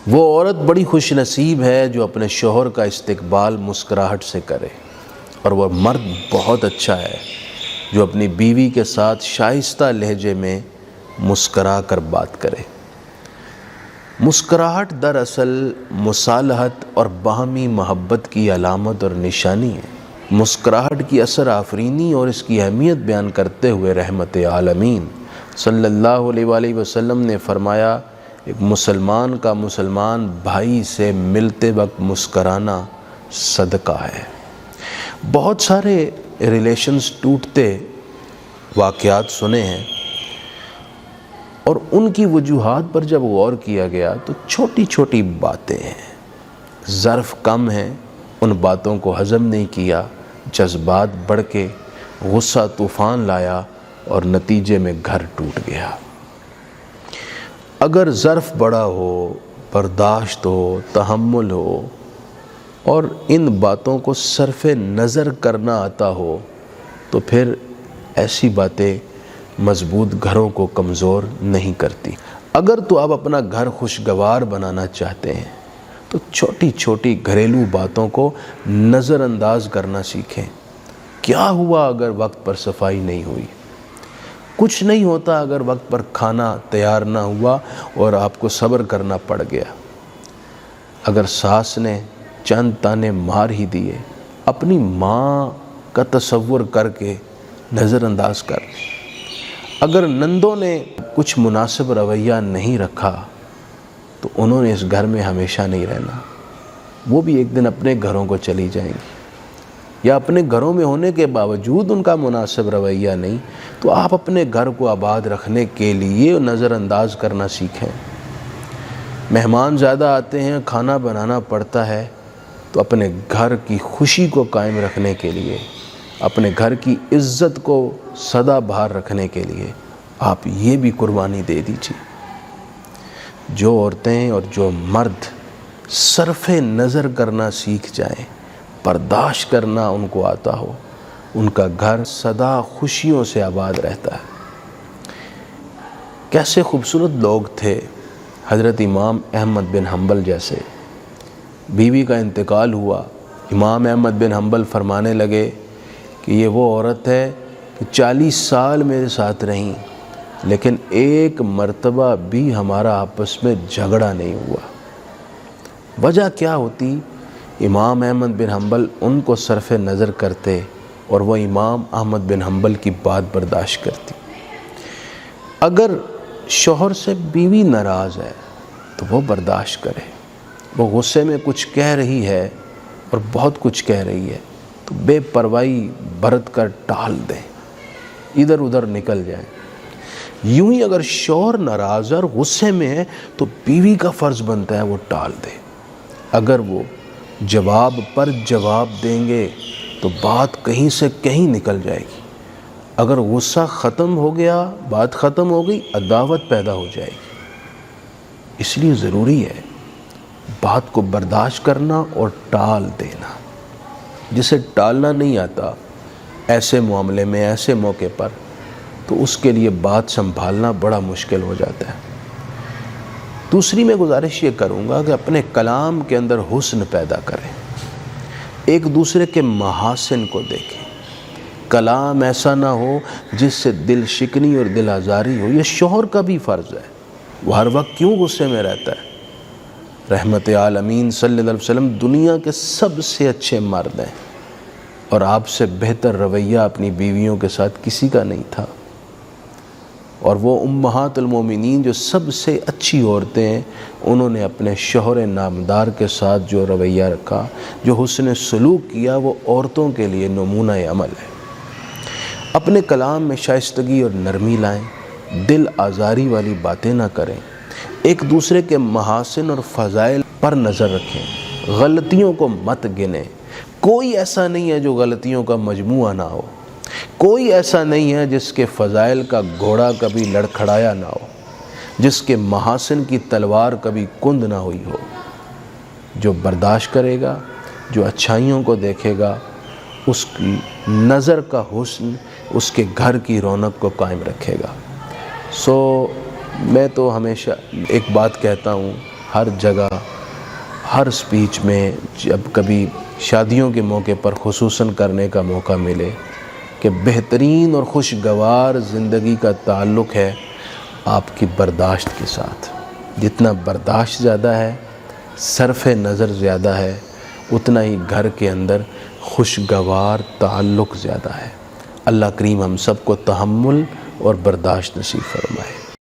وہ عورت بڑی خوش نصیب ہے جو اپنے شوہر کا استقبال مسکراہٹ سے کرے، اور وہ مرد بہت اچھا ہے جو اپنی بیوی کے ساتھ شائستہ لہجے میں مسکرا کر بات کرے۔ مسکراہٹ دراصل مصالحت اور باہمی محبت کی علامت اور نشانی ہے۔ مسکراہٹ کی اثر آفرینی اور اس کی اہمیت بیان کرتے ہوئے رحمت عالمین صلی اللہ علیہ وآلہ وسلم نے فرمایا، ایک مسلمان کا مسلمان بھائی سے ملتے وقت مسکرانا صدقہ ہے۔ بہت سارے ریلیشنز ٹوٹتے واقعات سنے ہیں، اور ان کی وجوہات پر جب غور کیا گیا تو چھوٹی چھوٹی باتیں ہیں، ظرف کم ہیں، ان باتوں کو ہضم نہیں کیا، جذبات بڑھ کے غصہ طوفان لایا اور نتیجے میں گھر ٹوٹ گیا۔ اگر ظرف بڑا ہو، برداشت ہو، تحمل ہو اور ان باتوں کو صرف نظر کرنا آتا ہو تو پھر ایسی باتیں مضبوط گھروں کو کمزور نہیں کرتی۔ اگر تو آپ اپنا گھر خوشگوار بنانا چاہتے ہیں تو چھوٹی چھوٹی گھریلو باتوں کو نظر انداز کرنا سیکھیں۔ کیا ہوا اگر وقت پر صفائی نہیں ہوئی؟ کچھ نہیں ہوتا اگر وقت پر کھانا تیار نہ ہوا اور آپ کو صبر کرنا پڑ گیا۔ اگر ساس نے چند تانے مار ہی دیے، اپنی ماں کا تصور کر کے نظر انداز کر۔ اگر نندوں نے کچھ مناسب رویہ نہیں رکھا تو انہوں نے اس گھر میں ہمیشہ نہیں رہنا، وہ بھی ایک دن اپنے گھروں کو چلی جائیں گی، یا اپنے گھروں میں ہونے کے باوجود ان کا مناسب رویہ نہیں، تو آپ اپنے گھر کو آباد رکھنے کے لیے نظر انداز کرنا سیکھیں۔ مہمان زیادہ آتے ہیں، کھانا بنانا پڑتا ہے، تو اپنے گھر کی خوشی کو قائم رکھنے کے لیے، اپنے گھر کی عزت کو سدا بہار رکھنے کے لیے آپ یہ بھی قربانی دے دیجیے۔ جو عورتیں اور جو مرد صرف نظر کرنا سیکھ جائیں، برداشت کرنا ان کو آتا ہو، ان کا گھر سدا خوشیوں سے آباد رہتا ہے۔ کیسے خوبصورت لوگ تھے حضرت امام احمد بن حنبل جیسے۔ بیوی کا انتقال ہوا، امام احمد بن حنبل فرمانے لگے کہ یہ وہ عورت ہے کہ 40 سال میرے ساتھ رہیں لیکن ایک مرتبہ بھی ہمارا آپس میں جھگڑا نہیں ہوا۔ وجہ کیا ہوتی؟ امام احمد بن حنبل ان کو صرف نظر کرتے اور وہ امام احمد بن حنبل کی بات برداشت کرتی۔ اگر شوہر سے بیوی ناراض ہے تو وہ برداشت کرے، وہ غصے میں کچھ کہہ رہی ہے اور بہت کچھ کہہ رہی ہے تو بے پرواہی برت کر ٹال دیں، ادھر ادھر نکل جائیں۔ یوں ہی اگر شوہر ناراض اور غصے میں ہے تو بیوی کا فرض بنتا ہے وہ ٹال دے۔ اگر وہ جواب پر جواب دیں گے تو بات کہیں سے کہیں نکل جائے گی۔ اگر غصہ ختم ہو گیا، بات ختم ہو گئی، عداوت پیدا ہو جائے گی۔ اس لیے ضروری ہے بات کو برداشت کرنا اور ٹال دینا۔ جسے ٹالنا نہیں آتا ایسے معاملے میں، ایسے موقع پر، تو اس کے لیے بات سنبھالنا بڑا مشکل ہو جاتا ہے۔ دوسری میں گزارش یہ کروں گا کہ اپنے کلام کے اندر حسن پیدا کریں، ایک دوسرے کے محاسن کو دیکھیں۔ کلام ایسا نہ ہو جس سے دل شکنی اور دل آزاری ہو۔ یہ شوہر کا بھی فرض ہے، وہ ہر وقت کیوں غصے میں رہتا ہے؟ رحمت عالمین صلی اللہ علیہ وسلم دنیا کے سب سے اچھے مرد ہیں، اور آپ سے بہتر رویہ اپنی بیویوں کے ساتھ کسی کا نہیں تھا۔ اور وہ امہات المومنین جو سب سے اچھی عورتیں ہیں، انہوں نے اپنے شوہر نامدار کے ساتھ جو رویہ رکھا، جو حسن سلوک کیا، وہ عورتوں کے لیے نمونہ عمل ہے۔ اپنے کلام میں شائستگی اور نرمی لائیں، دل آزاری والی باتیں نہ کریں، ایک دوسرے کے محاسن اور فضائل پر نظر رکھیں، غلطیوں کو مت گنیں۔ کوئی ایسا نہیں ہے جو غلطیوں کا مجموعہ نہ ہو، کوئی ایسا نہیں ہے جس کے فضائل کا گھوڑا کبھی لڑکھڑایا نہ ہو، جس کے محاسن کی تلوار کبھی کند نہ ہوئی ہو۔ جو برداشت کرے گا، جو اچھائیوں کو دیکھے گا، اس کی نظر کا حسن اس کے گھر کی رونق کو قائم رکھے گا۔ میں تو ہمیشہ ایک بات کہتا ہوں، ہر جگہ ہر سپیچ میں جب کبھی شادیوں کے موقع پر خصوصاً کرنے کا موقع ملے کہ بہترین اور خوشگوار زندگی کا تعلق ہے آپ کی برداشت کے ساتھ. جتنا برداشت زیادہ ہے، صرف نظر زیادہ ہے، اتنا ہی گھر کے اندر خوشگوار تعلق زیادہ ہے. اللہ کریم ہم سب کو تحمل اور برداشت نصیب فرمائے.